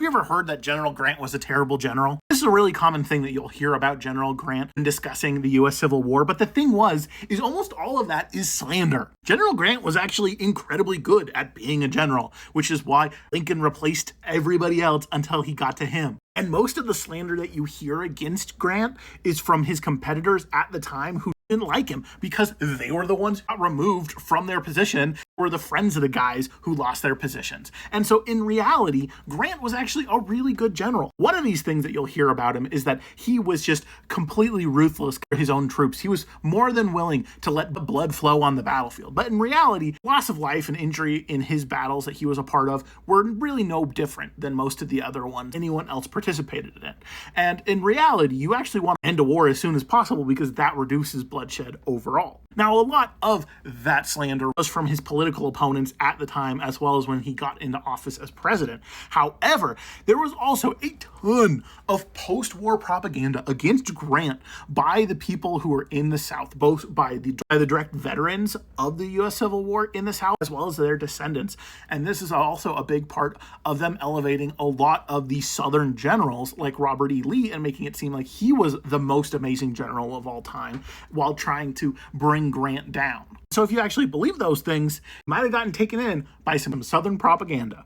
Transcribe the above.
you ever heard that General Grant was a terrible general? This is a really common thing that you'll hear about General Grant in discussing the U.S. Civil War, but the thing is almost all of that is slander. General Grant was actually incredibly good at being a general, which is why Lincoln replaced everybody else until he got to him. And most of the slander that you hear against Grant is from his competitors at the time who didn't like him because they were the ones who got removed from their position, were the friends of the guys who lost their positions. And so in reality, Grant was actually a really good general. One of these things that you'll hear about him is that he was just completely ruthless for his own troops. He was more than willing to let the blood flow on the battlefield. But in reality, loss of life and injury in his battles that he was a part of were really no different than most of the other ones anyone else participated in. And in reality, you actually want to end a war as soon as possible because that reduces bloodshed overall. Now, a lot of that slander was from his political opponents at the time, as well as when he got into office as president. However, there was also a ton of post-war propaganda against Grant by the people who were in the South, both by the direct veterans of the U.S. Civil War in the South, as well as their descendants. And this is also a big part of them elevating a lot of the Southern generals like Robert E. Lee and making it seem like he was the most amazing general of all time while trying to bring Grant down. So if you actually believe those things, you might have gotten taken in by some Southern propaganda.